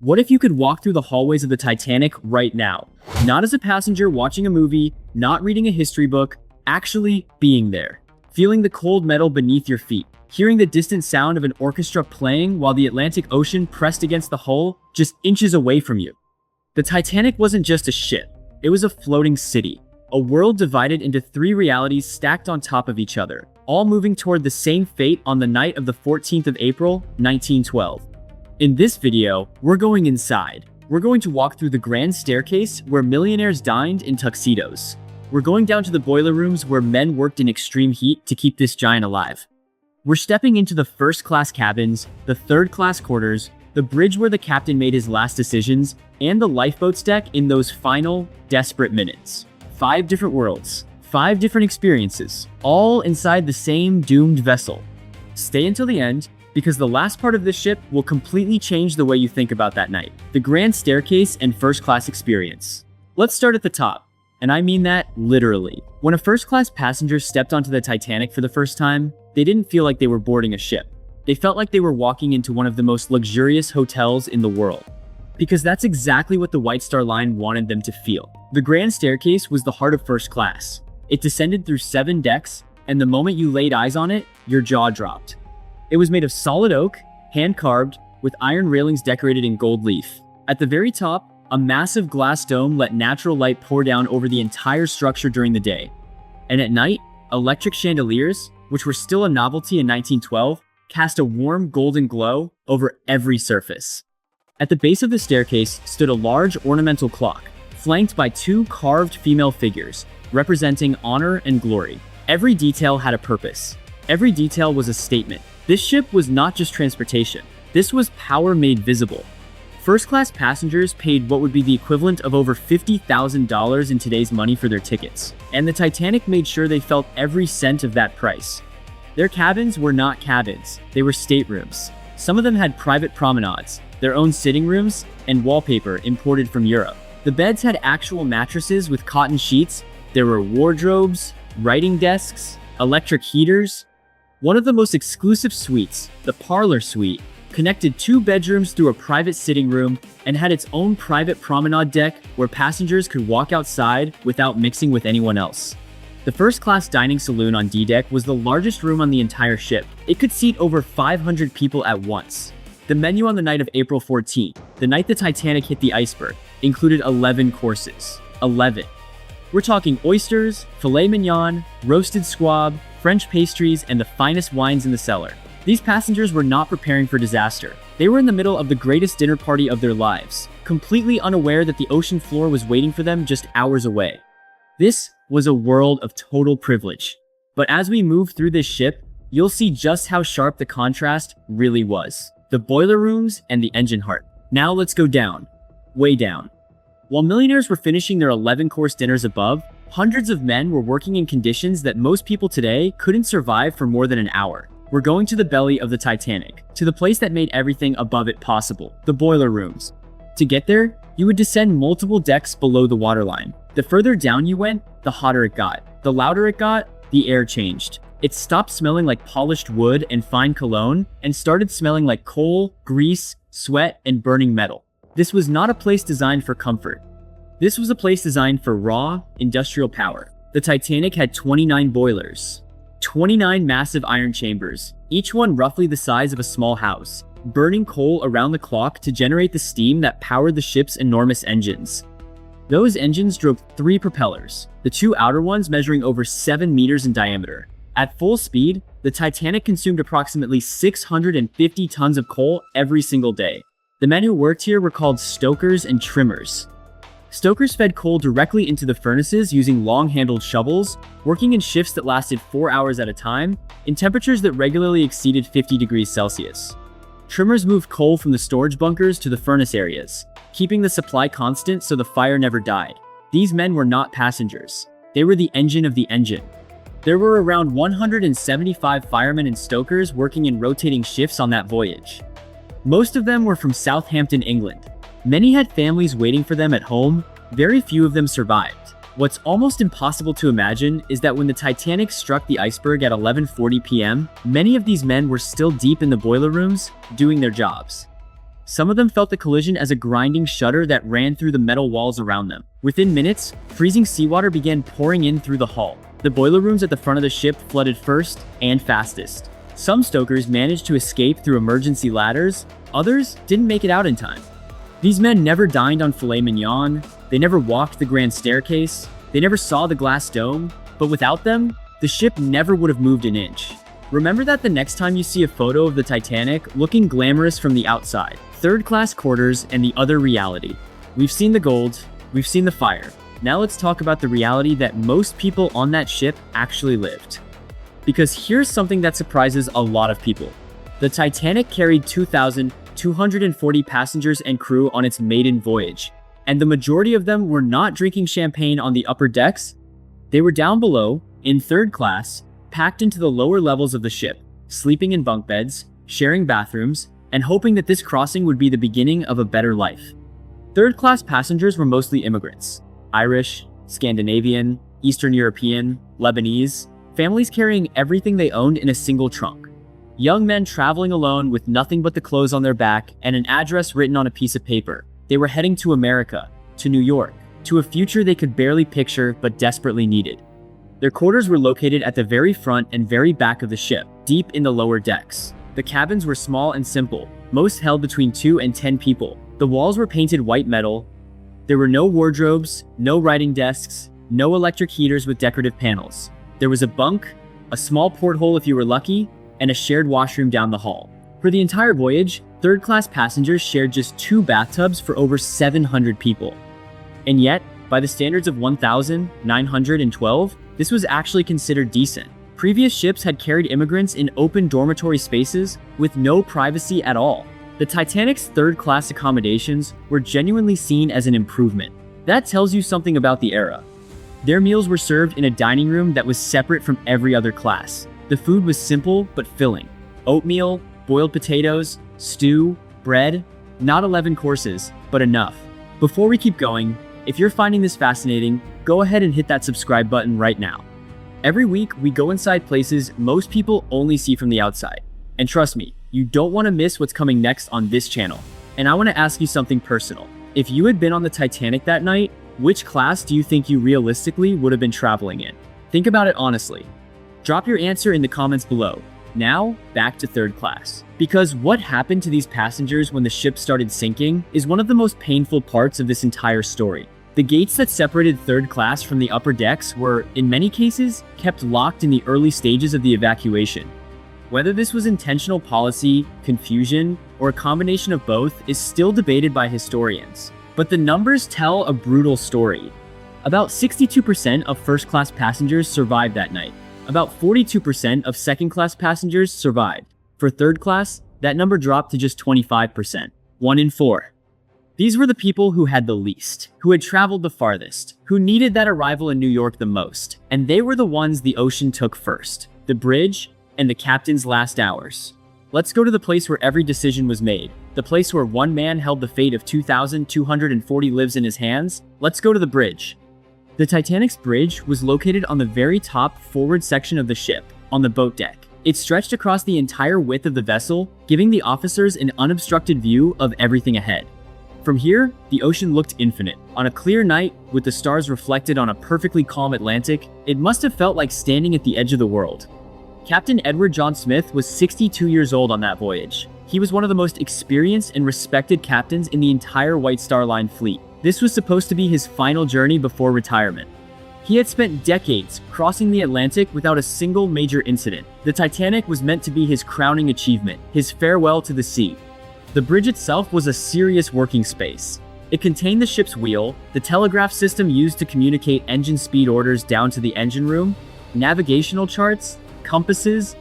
What if you could walk through the hallways of the Titanic right now? Not as a passenger watching a movie, not reading a history book, actually being there. Feeling the cold metal beneath your feet. Hearing the distant sound of an orchestra playing while the Atlantic Ocean pressed against the hull just inches away from you. The Titanic wasn't just a ship. It was a floating city. A world divided into three realities stacked on top of each other, all moving toward the same fate on the night of the 14th of April, 1912. In this video, we're going inside. We're going to walk through the grand staircase where millionaires dined in tuxedos. We're going down to the boiler rooms where men worked in extreme heat to keep this giant alive. We're stepping into the first-class cabins, the third-class quarters, the bridge where the captain made his last decisions, and the lifeboats deck in those final, desperate minutes. 5 different worlds, 5 different experiences, all inside the same doomed vessel. Stay until the end, because the last part of this ship will completely change the way you think about that night. The grand staircase and first-class experience. Let's start at the top. And I mean that literally. When a first-class passenger stepped onto the Titanic for the first time, they didn't feel like they were boarding a ship. They felt like they were walking into one of the most luxurious hotels in the world. Because that's exactly what the White Star Line wanted them to feel. The grand staircase was the heart of first class. It descended through 7 decks, and the moment you laid eyes on it, your jaw dropped. It was made of solid oak, hand-carved, with iron railings decorated in gold leaf. At the very top, a massive glass dome let natural light pour down over the entire structure during the day. And at night, electric chandeliers, which were still a novelty in 1912, cast a warm golden glow over every surface. At the base of the staircase stood a large ornamental clock, flanked by 2 carved female figures, representing honor and glory. Every detail had a purpose. Every detail was a statement. This ship was not just transportation. This was power made visible. First-class passengers paid what would be the equivalent of over $50,000 in today's money for their tickets, and the Titanic made sure they felt every cent of that price. Their cabins were not cabins, they were staterooms. Some of them had private promenades, their own sitting rooms, and wallpaper imported from Europe. The beds had actual mattresses with cotton sheets. There were wardrobes, writing desks, electric heaters. One of the most exclusive suites, the parlor suite, connected 2 bedrooms through a private sitting room and had its own private promenade deck where passengers could walk outside without mixing with anyone else. The first-class dining saloon on D-deck was the largest room on the entire ship. It could seat over 500 people at once. The menu on the night of April 14th, the night the Titanic hit the iceberg, included 11 courses. 11. We're talking oysters, filet mignon, roasted squab, French pastries, and the finest wines in the cellar. These passengers were not preparing for disaster. They were in the middle of the greatest dinner party of their lives, completely unaware that the ocean floor was waiting for them just hours away. This was a world of total privilege. But as we move through this ship, you'll see just how sharp the contrast really was. The boiler rooms and the engine heart. Now let's go down. Way down. While millionaires were finishing their 11-course dinners above, hundreds of men were working in conditions that most people today couldn't survive for more than an hour. We're going to the belly of the Titanic, to the place that made everything above it possible, the boiler rooms. To get there, you would descend multiple decks below the waterline. The further down you went, the hotter it got. The louder it got, the air changed. It stopped smelling like polished wood and fine cologne and started smelling like coal, grease, sweat, and burning metal. This was not a place designed for comfort. This was a place designed for raw, industrial power. The Titanic had 29 boilers. 29 massive iron chambers, each one roughly the size of a small house, burning coal around the clock to generate the steam that powered the ship's enormous engines. Those engines drove 3 propellers, the 2 outer ones measuring over 7 meters in diameter. At full speed, the Titanic consumed approximately 650 tons of coal every single day. The men who worked here were called stokers and trimmers. Stokers fed coal directly into the furnaces using long-handled shovels, working in shifts that lasted 4 hours at a time, in temperatures that regularly exceeded 50 degrees Celsius. Trimmers moved coal from the storage bunkers to the furnace areas, keeping the supply constant so the fire never died. These men were not passengers. They were the engine of the engine. There were around 175 firemen and stokers working in rotating shifts on that voyage. Most of them were from Southampton, England. Many had families waiting for them at home. Very few of them survived. What's almost impossible to imagine is that when the Titanic struck the iceberg at 11:40 p.m., many of these men were still deep in the boiler rooms, doing their jobs. Some of them felt the collision as a grinding shudder that ran through the metal walls around them. Within minutes, freezing seawater began pouring in through the hull. The boiler rooms at the front of the ship flooded first and fastest. Some stokers managed to escape through emergency ladders, others didn't make it out in time. These men never dined on filet mignon, they never walked the grand staircase, they never saw the glass dome, but without them, the ship never would have moved an inch. Remember that the next time you see a photo of the Titanic looking glamorous from the outside. Third-class quarters and the other reality. We've seen the gold, we've seen the fire. Now let's talk about the reality that most people on that ship actually lived. Because here's something that surprises a lot of people. The Titanic carried 2,240 passengers and crew on its maiden voyage, and the majority of them were not drinking champagne on the upper decks. They were down below, in third class, packed into the lower levels of the ship, sleeping in bunk beds, sharing bathrooms, and hoping that this crossing would be the beginning of a better life. Third-class passengers were mostly immigrants. Irish, Scandinavian, Eastern European, Lebanese, families carrying everything they owned in a single trunk. Young men traveling alone with nothing but the clothes on their back and an address written on a piece of paper. They were heading to America, to New York, to a future they could barely picture but desperately needed. Their quarters were located at the very front and very back of the ship, deep in the lower decks. The cabins were small and simple, most held between 2 and 10 people. The walls were painted white metal. There were no wardrobes, no writing desks, no electric heaters with decorative panels. There was a bunk, a small porthole if you were lucky, and a shared washroom down the hall. For the entire voyage, third-class passengers shared just 2 bathtubs for over 700 people. And yet, by the standards of 1,912, this was actually considered decent. Previous ships had carried immigrants in open dormitory spaces with no privacy at all. The Titanic's third-class accommodations were genuinely seen as an improvement. That tells you something about the era. Their meals were served in a dining room that was separate from every other class. The food was simple but filling. Oatmeal, boiled potatoes, stew, bread, not 11 courses, but enough. Before we keep going, if you're finding this fascinating, go ahead and hit that subscribe button right now. Every week, we go inside places most people only see from the outside. And trust me, you don't want to miss what's coming next on this channel. And I want to ask you something personal. If you had been on the Titanic that night, which class do you think you realistically would have been traveling in? Think about it honestly. Drop your answer in the comments below. Now, back to third class. Because what happened to these passengers when the ship started sinking is one of the most painful parts of this entire story. The gates that separated third class from the upper decks were, in many cases, kept locked in the early stages of the evacuation. Whether this was intentional policy, confusion, or a combination of both is still debated by historians. But the numbers tell a brutal story. About 62% of first-class passengers survived that night. About 42% of second-class passengers survived. For third class, that number dropped to just 25%, 1 in 4. These were the people who had the least, who had traveled the farthest, who needed that arrival in New York the most, and they were the ones the ocean took first, the bridge and the captain's last hours. Let's go to the place where every decision was made, the place where one man held the fate of 2,240 lives in his hands. Let's go to the bridge. The Titanic's bridge was located on the very top forward section of the ship, on the boat deck. It stretched across the entire width of the vessel, giving the officers an unobstructed view of everything ahead. From here, the ocean looked infinite. On a clear night, with the stars reflected on a perfectly calm Atlantic, it must have felt like standing at the edge of the world. Captain Edward John Smith was 62 years old on that voyage. He was one of the most experienced and respected captains in the entire White Star Line fleet. This was supposed to be his final journey before retirement. He had spent decades crossing the Atlantic without a single major incident. The Titanic was meant to be his crowning achievement, his farewell to the sea. The bridge itself was a serious working space. It contained the ship's wheel, the telegraph system used to communicate engine speed orders down to the engine room, navigational charts, compasses,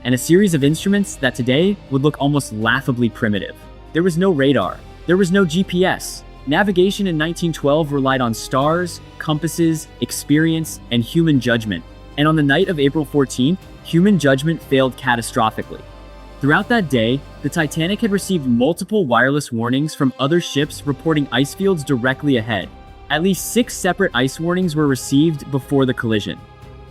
and a series of instruments that today would look almost laughably primitive. There was no radar. There was no GPS. Navigation in 1912 relied on stars, compasses, experience, and human judgment. And on the night of April 14th, human judgment failed catastrophically. Throughout that day, the Titanic had received multiple wireless warnings from other ships reporting ice fields directly ahead. At least 6 separate ice warnings were received before the collision.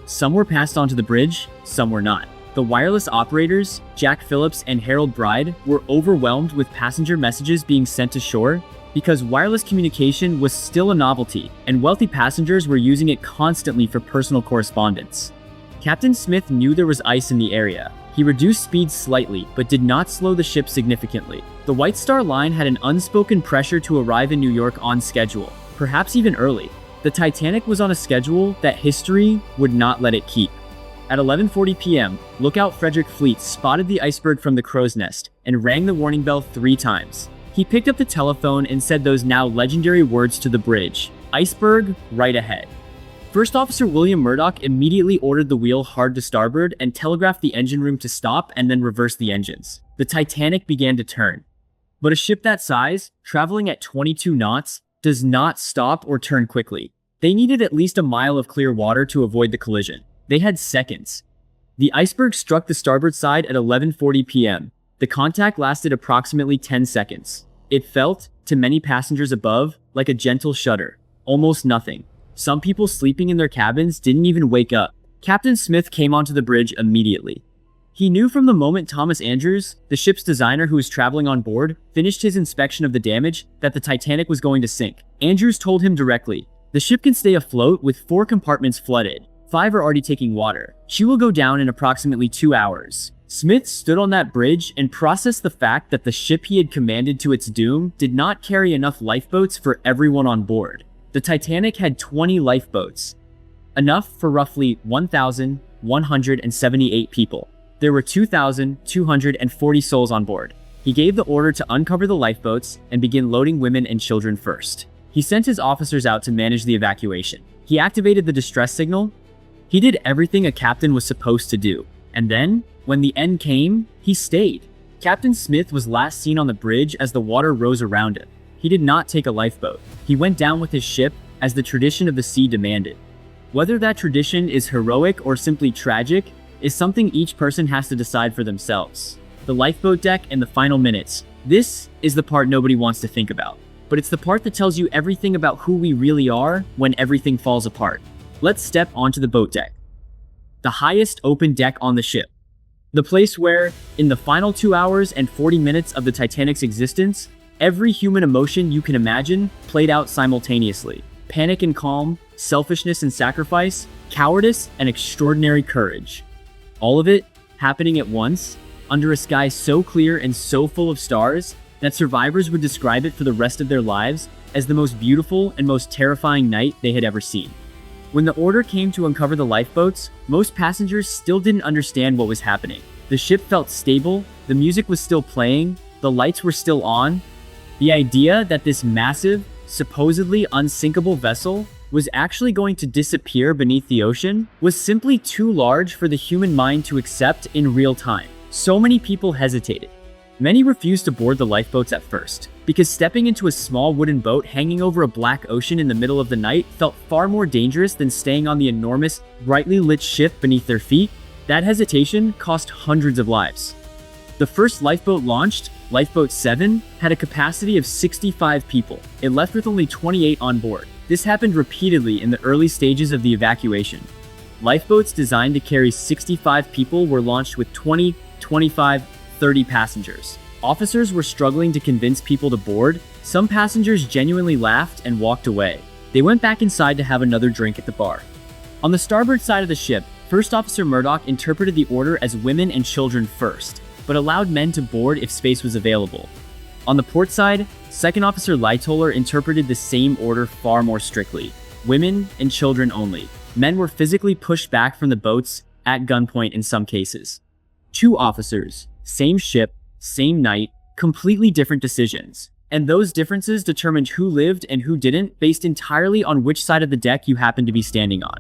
Some were passed onto the bridge, some were not. The wireless operators, Jack Phillips and Harold Bride, were overwhelmed with passenger messages being sent to shore because wireless communication was still a novelty, and wealthy passengers were using it constantly for personal correspondence. Captain Smith knew there was ice in the area. He reduced speed slightly, but did not slow the ship significantly. The White Star Line had an unspoken pressure to arrive in New York on schedule, perhaps even early. The Titanic was on a schedule that history would not let it keep. At 11:40 p.m., lookout Frederick Fleet spotted the iceberg from the crow's nest and rang the warning bell 3 times. He picked up the telephone and said those now legendary words to the bridge, "Iceberg, right ahead." First Officer William Murdoch immediately ordered the wheel hard to starboard and telegraphed the engine room to stop and then reverse the engines. The Titanic began to turn. But a ship that size, traveling at 22 knots, does not stop or turn quickly. They needed at least a mile of clear water to avoid the collision. They had seconds. The iceberg struck the starboard side at 11:40 p.m. The contact lasted approximately 10 seconds. It felt, to many passengers above, like a gentle shudder. Almost nothing. Some people sleeping in their cabins didn't even wake up. Captain Smith came onto the bridge immediately. He knew from the moment Thomas Andrews, the ship's designer who was traveling on board, finished his inspection of the damage, that the Titanic was going to sink. Andrews told him directly, "The ship can stay afloat with 4 compartments flooded. 5 are already taking water. She will go down in approximately 2 hours." Smith stood on that bridge and processed the fact that the ship he had commanded to its doom did not carry enough lifeboats for everyone on board. The Titanic had 20 lifeboats, enough for roughly 1,178 people. There were 2,240 souls on board. He gave the order to uncover the lifeboats and begin loading women and children first. He sent his officers out to manage the evacuation. He activated the distress signal. He did everything a captain was supposed to do. And then, when the end came, he stayed. Captain Smith was last seen on the bridge as the water rose around him. He did not take a lifeboat. He went down with his ship as the tradition of the sea demanded. Whether that tradition is heroic or simply tragic is something each person has to decide for themselves. The lifeboat deck and the final minutes. This is the part nobody wants to think about. But it's the part that tells you everything about who we really are when everything falls apart. Let's step onto the boat deck. The highest open deck on the ship. The place where, in the final 2 hours and 40 minutes of the Titanic's existence, every human emotion you can imagine played out simultaneously. Panic and calm, selfishness and sacrifice, cowardice and extraordinary courage. All of it happening at once, under a sky so clear and so full of stars that survivors would describe it for the rest of their lives as the most beautiful and most terrifying night they had ever seen. When the order came to uncover the lifeboats, most passengers still didn't understand what was happening. The ship felt stable, the music was still playing, the lights were still on. The idea that this massive, supposedly unsinkable vessel was actually going to disappear beneath the ocean was simply too large for the human mind to accept in real time. So many people hesitated. Many refused to board the lifeboats at first, because stepping into a small wooden boat hanging over a black ocean in the middle of the night felt far more dangerous than staying on the enormous, brightly lit ship beneath their feet. That hesitation cost hundreds of lives. The first lifeboat launched, Lifeboat 7, had a capacity of 65 people. It left with only 28 on board. This happened repeatedly in the early stages of the evacuation. Lifeboats designed to carry 65 people were launched with 20, 25, 30 passengers. Officers were struggling to convince people to board. Some passengers genuinely laughed and walked away. They went back inside to have another drink at the bar. On the starboard side of the ship, First Officer Murdoch interpreted the order as women and children first, but allowed men to board if space was available. On the port side, Second Officer Lightoller interpreted the same order far more strictly. Women and children only. Men were physically pushed back from the boats at gunpoint in some cases. 2 officers, same ship, same night, completely different decisions. And those differences determined who lived and who didn't based entirely on which side of the deck you happened to be standing on.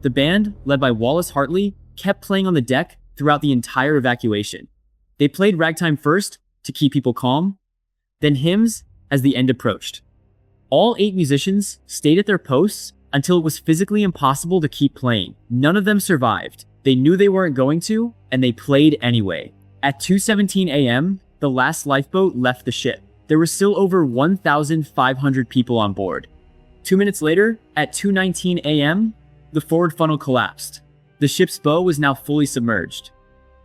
The band, led by Wallace Hartley, kept playing on the deck throughout the entire evacuation. They played ragtime first, to keep people calm, then hymns as the end approached. All 8 musicians stayed at their posts until it was physically impossible to keep playing. None of them survived. They knew they weren't going to, and they played anyway. At 2:17 a.m., the last lifeboat left the ship. There were still over 1,500 people on board. 2 minutes later, at 2:19 a.m., the forward funnel collapsed. The ship's bow was now fully submerged.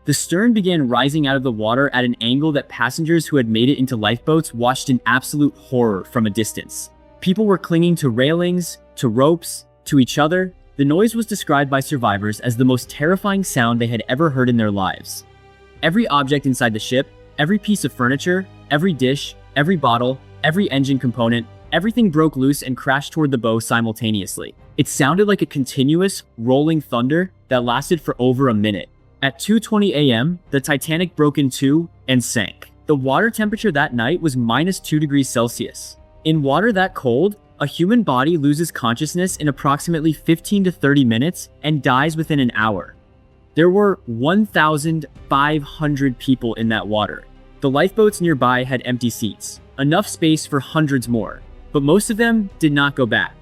The stern began rising out of the water at an angle that passengers who had made it into lifeboats watched in absolute horror from a distance. People were clinging to railings, to ropes, to each other. The noise was described by survivors as the most terrifying sound they had ever heard in their lives. Every object inside the ship, every piece of furniture, every dish, every bottle, every engine component, everything broke loose and crashed toward the bow simultaneously. It sounded like a continuous, rolling thunder that lasted for over a minute. At 2:20 a.m., the Titanic broke in two and sank. The water temperature that night was -2 degrees Celsius. In water that cold, a human body loses consciousness in approximately 15 to 30 minutes and dies within an hour. There were 1,500 people in that water. The lifeboats nearby had empty seats, enough space for hundreds more, but most of them did not go back.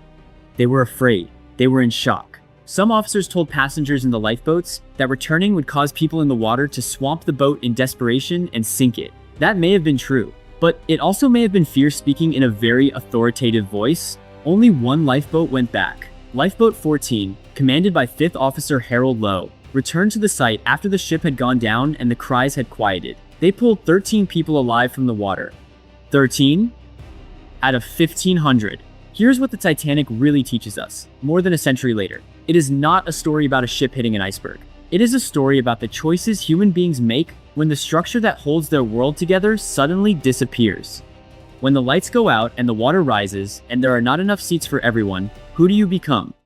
They were afraid. They were in shock. Some officers told passengers in the lifeboats that returning would cause people in the water to swamp the boat in desperation and sink it. That may have been true, but it also may have been fear speaking in a very authoritative voice. Only one lifeboat went back. Lifeboat 14, commanded by 5th Officer Harold Lowe, returned to the site after the ship had gone down and the cries had quieted. They pulled 13 people alive from the water. 13 out of 1,500. Here's what the Titanic really teaches us, more than a century later. It is not a story about a ship hitting an iceberg. It is a story about the choices human beings make when the structure that holds their world together suddenly disappears. When the lights go out and the water rises and there are not enough seats for everyone, who do you become?